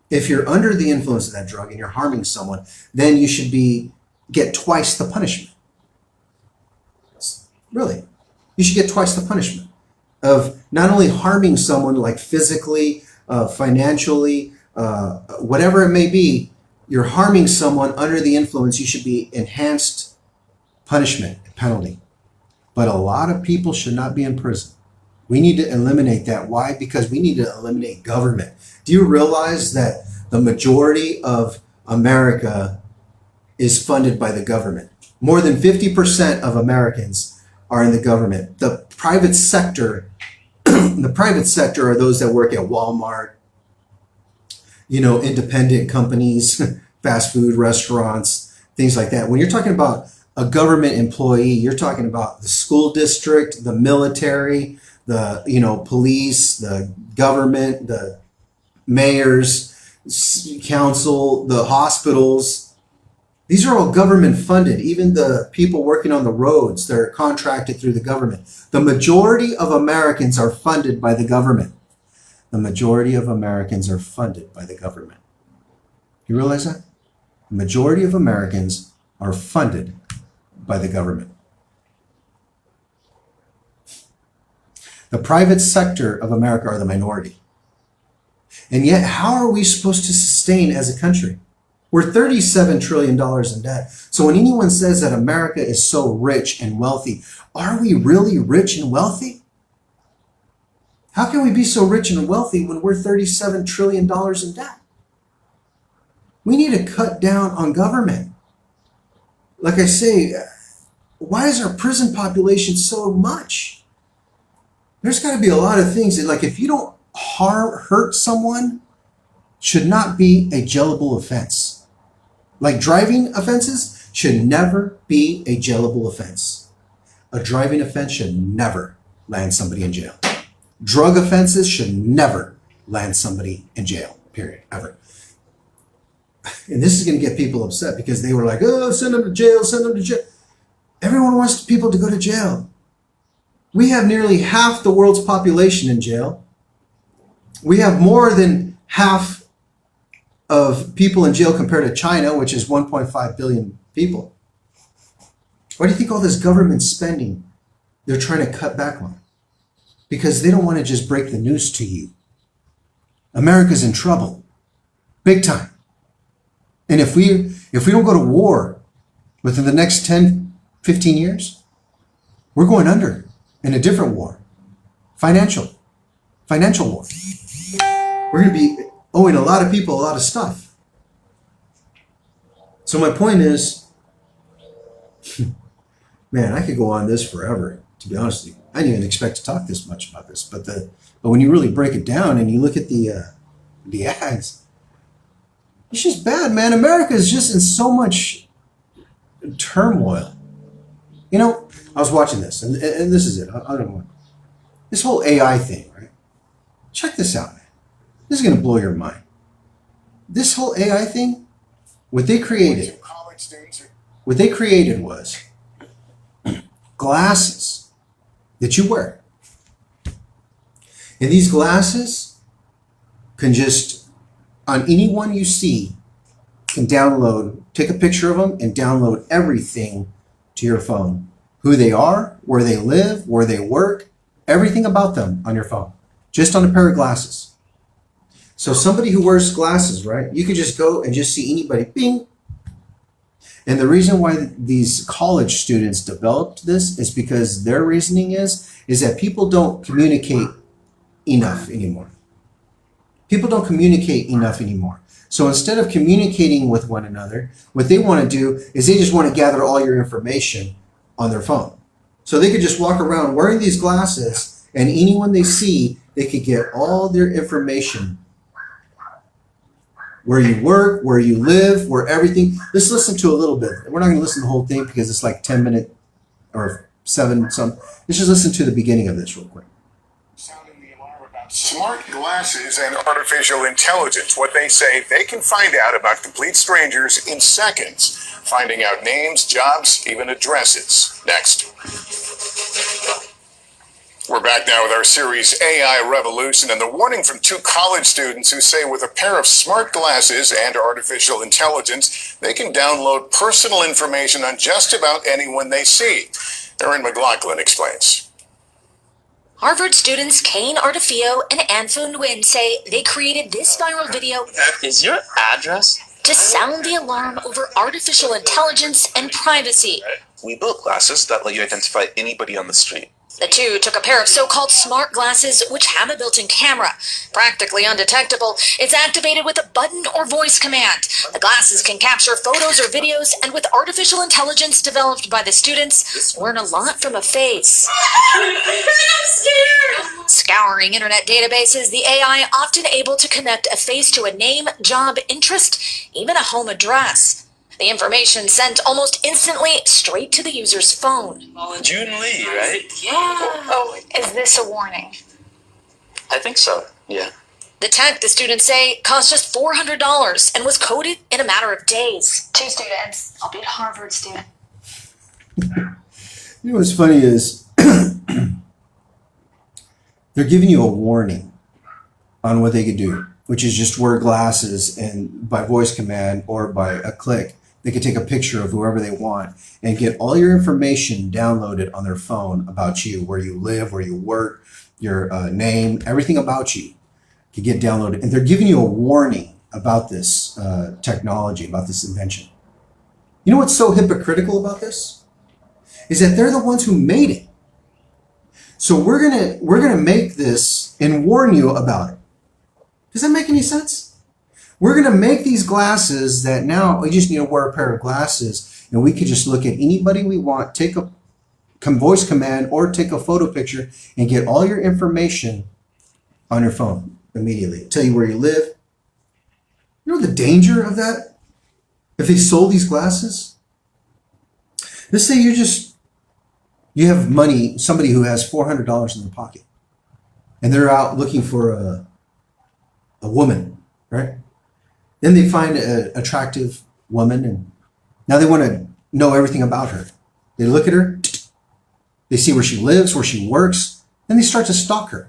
If you're under the influence of that drug and you're harming someone, then you should get twice the punishment. Really. You should get twice the punishment of not only harming someone like physically, financially, whatever it may be, you're harming someone under the influence, you should be enhanced punishment, penalty. But a lot of people should not be in prison. We need to eliminate that. Why? Because we need to eliminate government. Do you realize that the majority of America is funded by the government? More than 50% of Americans are in the government. The private sector, are those that work at Walmart, independent companies, fast food restaurants, things like that. When you're talking about a government employee, you're talking about the school district, the military, the police, the government, the mayors, council, the hospitals. These are all government funded. Even the people working on the roads, they're contracted through the government. The majority of Americans are funded by the government. The majority of Americans are funded by the government. You realize that? The majority of Americans are funded by the government. The private sector of America are the minority. And yet, how are we supposed to sustain as a country? We're $37 trillion in debt. So when anyone says that America is so rich and wealthy, are we really rich and wealthy? How can we be so rich and wealthy when we're $37 trillion in debt? We need to cut down on government. Like I say, why is our prison population so much? There's got to be a lot of things that, like, if you don't hurt someone, should not be a jailable offense. Like driving offenses should never be a jailable offense. A driving offense should never land somebody in jail. Drug offenses should never land somebody in jail, period, ever. And this is going to get people upset because they were like, oh, send them to jail, send them to jail. Everyone wants people to go to jail. We have nearly half the world's population in jail. We have more than half of people in jail compared to China, which is 1.5 billion people. Why do you think all this government spending they're trying to cut back on? Because they don't want to just break the news to you. America's in trouble, big time. And if we don't go to war within the next 10, 15 years, we're going under in a different war, financial war. We're going to be owing a lot of people a lot of stuff. So my point is, man, I could go on this forever, to be honest with you. I didn't even expect to talk this much about this, but when you really break it down and you look at the ads, it's just bad, man. America is just in so much turmoil. I was watching this, and this is it. I don't know. This whole AI thing, right? Check this out, man. This is going to blow your mind. This whole AI thing, what they created was glasses that you wear. And these glasses can just, on anyone you see, can take a picture of them and download everything to your phone. Who they are, where they live, where they work, everything about them on your phone. Just on a pair of glasses. So somebody who wears glasses, right? You could just go and just see anybody, bing. And the reason why these college students developed this is because their reasoning is that people don't communicate enough anymore. People don't communicate enough anymore. So instead of communicating with one another, what they want to do is they just want to gather all your information on their phone. So they could just walk around wearing these glasses, and anyone they see, they could get all their information. Where you work, where you live, where everything. Let's listen to a little bit. We're not going to listen to the whole thing because it's like 10 minutes or 7 some. Let's just listen to the beginning of this real quick. Sounding the alarm about smart glasses and artificial intelligence. What they say, they can find out about complete strangers in seconds. Finding out names, jobs, even addresses. Next. We're back now with our series AI Revolution, and the warning from 2 college students who say with a pair of smart glasses and artificial intelligence, they can download personal information on just about anyone they see. Erin McLaughlin explains. Harvard students Kane Artifio and Anfu Nguyen say they created this viral video. Is your address? To sound the alarm over artificial intelligence and privacy. We built glasses that let you identify anybody on the street. The two took a pair of so-called smart glasses, which have a built-in camera. Practically undetectable, it's activated with a button or voice command. The glasses can capture photos or videos, and with artificial intelligence developed by the students, learn a lot from a face. I'm scared. Scouring internet databases, the AI often able to connect a face to a name, job, interest, even a home address. The information sent almost instantly straight to the user's phone. June Lee, right? Yeah. Oh, is this a warning? I think so. Yeah. The tech, the students say, cost just $400 and was coded in a matter of days. 2 students. I'll be a Harvard student. You know what's funny is they're giving you a warning on what they could do, which is just wear glasses and by voice command or by a click, they could take a picture of whoever they want and get all your information downloaded on their phone about you, where you live, where you work, your name, everything about you could get downloaded. And they're giving you a warning about this technology, about this invention. You know what's so hypocritical about this? Is that they're the ones who made it. So we're gonna make this and warn you about it. Does that make any sense? We're gonna make these glasses that now we just need to wear a pair of glasses and we could just look at anybody we want, take a voice command or take a photo picture and get all your information on your phone immediately. Tell you where you live. You know the danger of that? If they sold these glasses? Let's say you have money, somebody who has $400 in their pocket, and they're out looking for a woman, right? Then they find an attractive woman, and now they want to know everything about her. They look at her, they see where she lives, where she works, and they start to stalk her,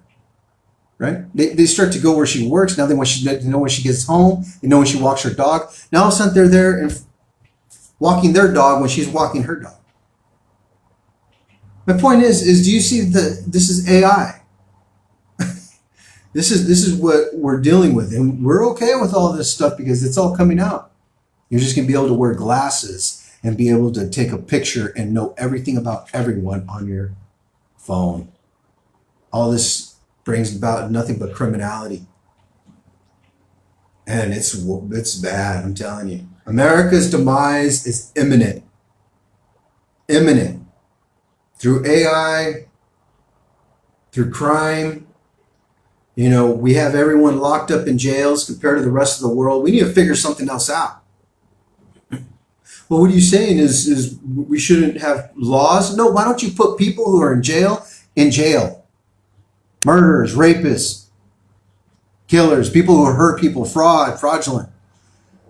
right? They start to go where she works. Now they want to know when she gets home. They know when she walks her dog. Now all of a sudden they're there and walking their dog when she's walking her dog. My point is do you see this is AI? This is what we're dealing with, and we're okay with all this stuff because it's all coming out. You're just gonna be able to wear glasses and be able to take a picture and know everything about everyone on your phone. All this brings about nothing but criminality, and it's bad. I'm telling you, America's demise is imminent. Imminent. Through AI, through crime. You know, we have everyone locked up in jails compared to the rest of the world. We need to figure something else out. Well, what are you saying is we shouldn't have laws? No, why don't you put people who are in jail? Murderers, rapists, killers, people who hurt people, fraudulent,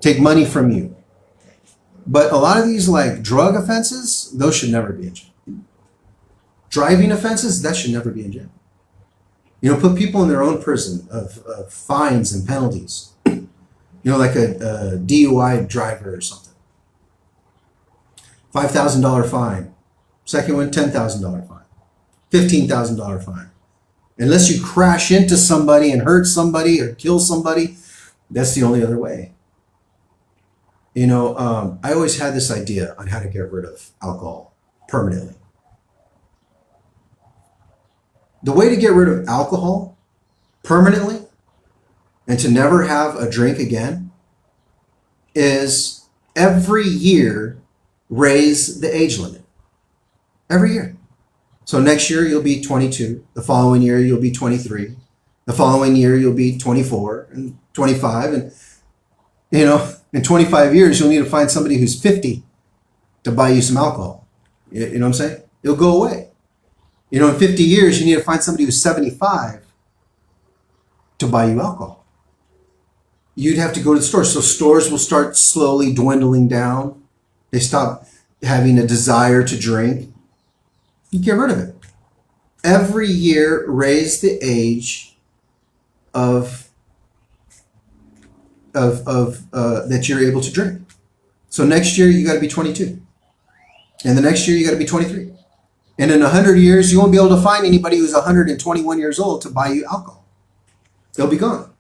take money from you. But a lot of these like drug offenses, those should never be in jail. Driving offenses, that should never be in jail. You know, put people in their own prison of fines and penalties. You know, like a DUI driver or something. $5,000 fine. Second one, $10,000 fine. $15,000 fine. Unless you crash into somebody and hurt somebody or kill somebody, that's the only other way. You know, I always had this idea on how to get rid of alcohol permanently. The way to get rid of alcohol permanently and to never have a drink again is every year raise the age limit. Every year. So next year you'll be 22. The following year you'll be 23. The following year you'll be 24 and 25. And, you know, in 25 years you'll need to find somebody who's 50 to buy you some alcohol. You know what I'm saying? It'll go away. You know, in 50 years, you need to find somebody who's 75 to buy you alcohol. You'd have to go to the store. So stores will start slowly dwindling down. They stop having a desire to drink. You get rid of it. Every year, raise the age of that you're able to drink. So next year, you got to be 22. And the next year, you got to be 23. And in 100 years, you won't be able to find anybody who's 121 years old to buy you alcohol. They'll be gone.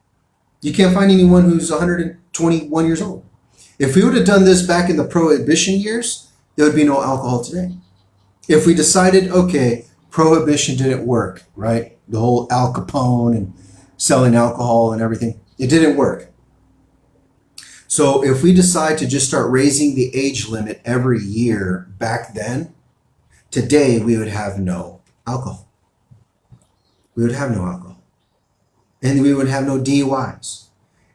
You can't find anyone who's 121 years old. If we would have done this back in the Prohibition years, there would be no alcohol today. If we decided, okay, Prohibition didn't work, right? The whole Al Capone and selling alcohol and everything, it didn't work. So if we decide to just start raising the age limit every year back then, today we would have no alcohol. We would have no alcohol. And we would have no DUIs.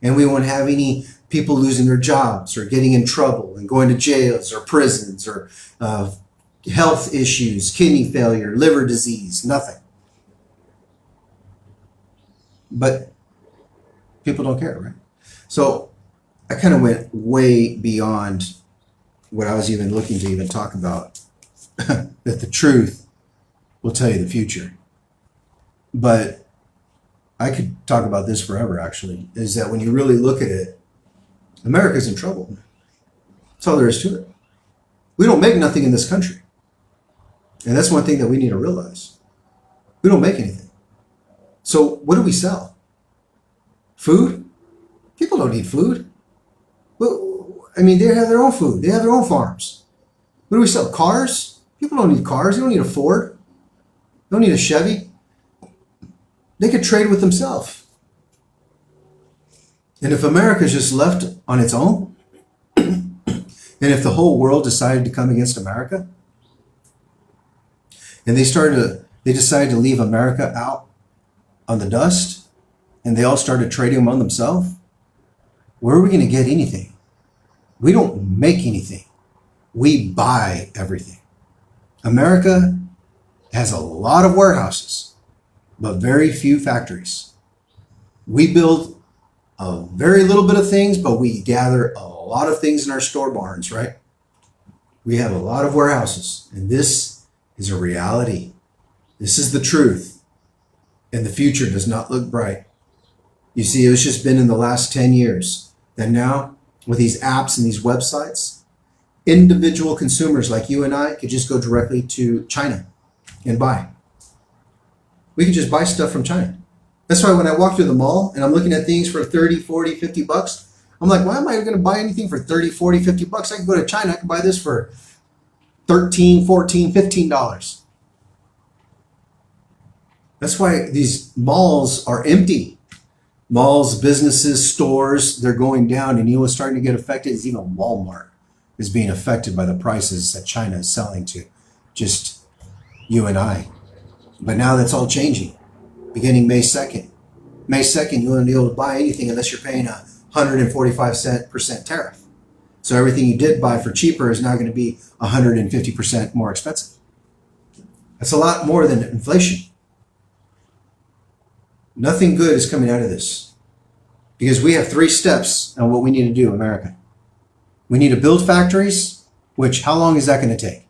And we wouldn't have any people losing their jobs or getting in trouble and going to jails or prisons or health issues, kidney failure, liver disease, nothing. But people don't care, right? So I kind of went way beyond what I was even looking to even talk about, that the truth will tell you the future. But I could talk about this forever, actually, is that when you really look at it, America's in trouble. That's all there is to it. We don't make nothing in this country. And that's one thing that we need to realize. We don't make anything. So what do we sell? Food? People don't need food. Well, I mean, they have their own food. They have their own farms. What do we sell? Cars? People don't need cars. They don't need a Ford. They don't need a Chevy. They could trade with themselves. And if America is just left on its own, and if the whole world decided to come against America, and they decided to leave America out on the dust, and they all started trading among themselves, where are we going to get anything? We don't make anything. We buy everything. America has a lot of warehouses, but very few factories. We build a very little bit of things, but we gather a lot of things in our store barns, right? We have a lot of warehouses, and this is a reality. This is the truth, and the future does not look bright. You see, it's just been in the last 10 years that now, with these apps and these websites, individual consumers like you and I could just go directly to China and buy. We could just buy stuff from China. That's why when I walk through the mall and I'm looking at things for 30, 40, 50 bucks, I'm like, why am I going to buy anything for 30, 40, 50 bucks? I can go to China, I can buy this for $13, $14, $15. That's why these malls are empty. Malls, businesses, stores, they're going down. And you know what's starting to get affected is even Walmart is being affected by the prices that China is selling to just you and I. But now that's all changing. Beginning May 2nd. May 2nd, you won't be able to buy anything unless you're paying a 145% tariff. So everything you did buy for cheaper is now going to be 150% more expensive. That's a lot more than inflation. Nothing good is coming out of this because we have 3 steps on what we need to do, America. We need to build factories, which how long is that going to take?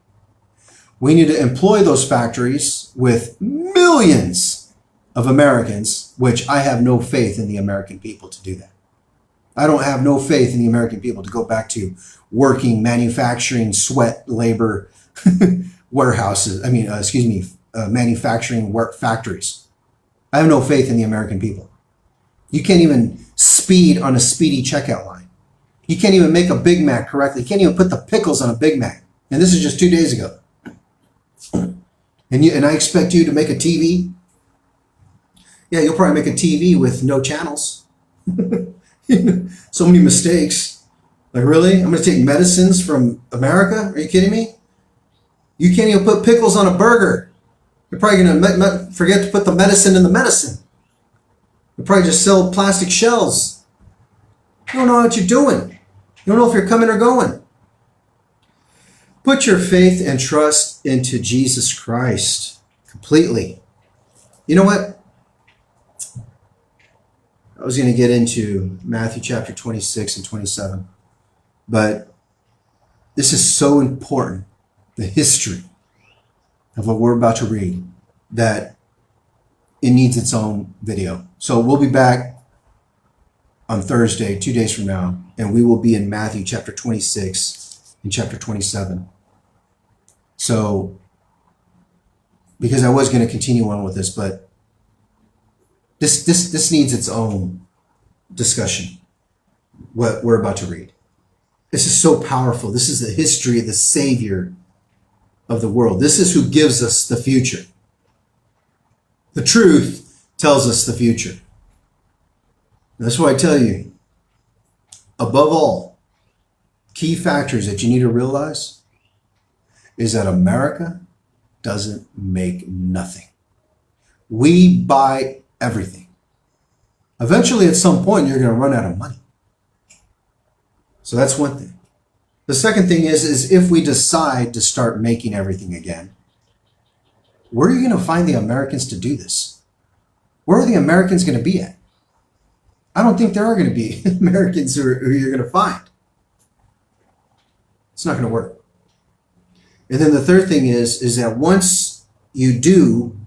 We need to employ those factories with millions of Americans, which I have no faith in the American people to do that. I don't have no faith in the American people to go back to working, manufacturing, sweat, labor, warehouses. Manufacturing work factories. I have no faith in the American people. You can't even speed on a speedy checkout line. You can't even make a Big Mac correctly. You can't even put the pickles on a Big Mac. And this is just 2 days ago. And I expect you to make a TV. Yeah, you'll probably make a TV with no channels. So many mistakes. Like, really? I'm going to take medicines from America? Are you kidding me? You can't even put pickles on a burger. You're probably going to forget to put the medicine in the medicine. You'll probably just sell plastic shells. You don't know what you're doing. You don't know if you're coming or going. Put your faith and trust into Jesus Christ completely. You know what? I was going to get into Matthew chapter 26 and 27, but this is so important, the history of what we're about to read, that it needs its own video. So we'll be back on Thursday, 2 days from now, and we will be in Matthew chapter 26 and chapter 27. So, because I was going to continue on with this, but this needs its own discussion, what we're about to read. This is so powerful. This is the history of the Savior of the world. This is who gives us the future. The truth tells us the future. That's why I tell you, above all, key factors that you need to realize is that America doesn't make nothing. We buy everything. Eventually, at some point, you're going to run out of money. So that's one thing. The second thing is if we decide to start making everything again, where are you going to find the Americans to do this? Where are the Americans going to be at? I don't think there are going to be Americans who you're going to find. It's not going to work. And then the third thing is that once you do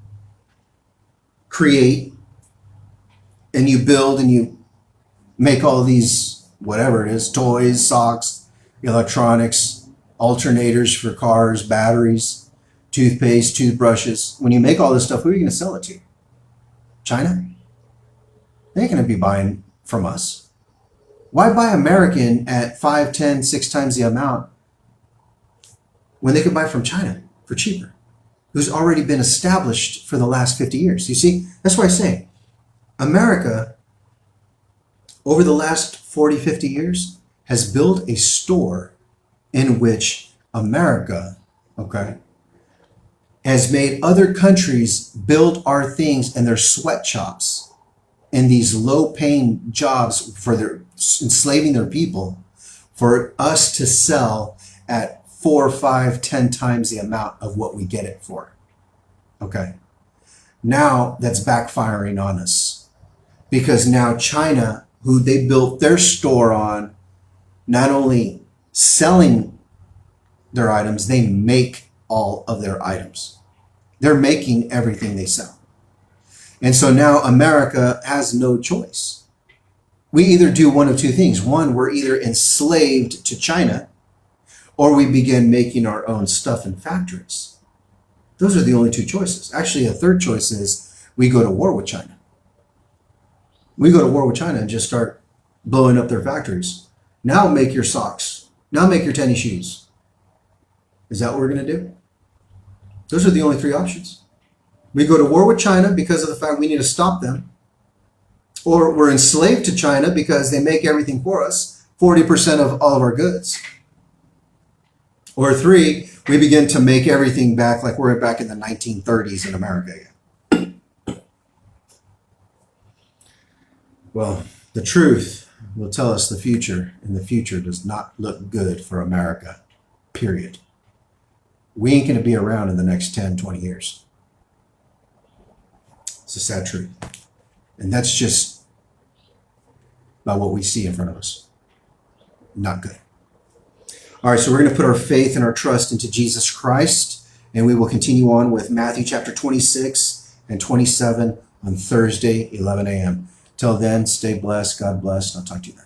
create and you build and you make all these, whatever it is, toys, socks, electronics, alternators for cars, batteries, toothpaste, toothbrushes. When you make all this stuff, who are you going to sell it to? China? They ain't going to be buying from us. Why buy American at 5, 10, 6 times the amount when they could buy from China for cheaper, who's already been established for the last 50 years? You see, that's why I say America, over the last 40, 50 years, has built a store in which America, okay, has made other countries build our things in their sweatshops, in these low-paying jobs for their enslaving their people, for us to sell at 4, 5, 10 times the amount of what we get it for. Okay. Now that's backfiring on us because now China, who they built their store on, not only selling their items, they make all of their items. They're making everything they sell. And so now America has no choice. We either do one of two things. One, we're either enslaved to China, or we begin making our own stuff in factories. Those are the only two choices. Actually, a third choice is we go to war with China. We go to war with China and just start blowing up their factories. Now make your socks. Now make your tennis shoes. Is that what we're going to do? Those are the only three options. We go to war with China because of the fact we need to stop them. Or we're enslaved to China because they make everything for us, 40% of all of our goods. Or 3, we begin to make everything back like we're back in the 1930s in America again. Well, the truth will tell us the future, and the future does not look good for America, period. We ain't going to be around in the next 10, 20 years. It's a sad truth. And that's just about what we see in front of us. Not good. All right, so we're going to put our faith and our trust into Jesus Christ, and we will continue on with Matthew chapter 26 and 27 on Thursday, 11 a.m. Till then, stay blessed. God bless. I'll talk to you then.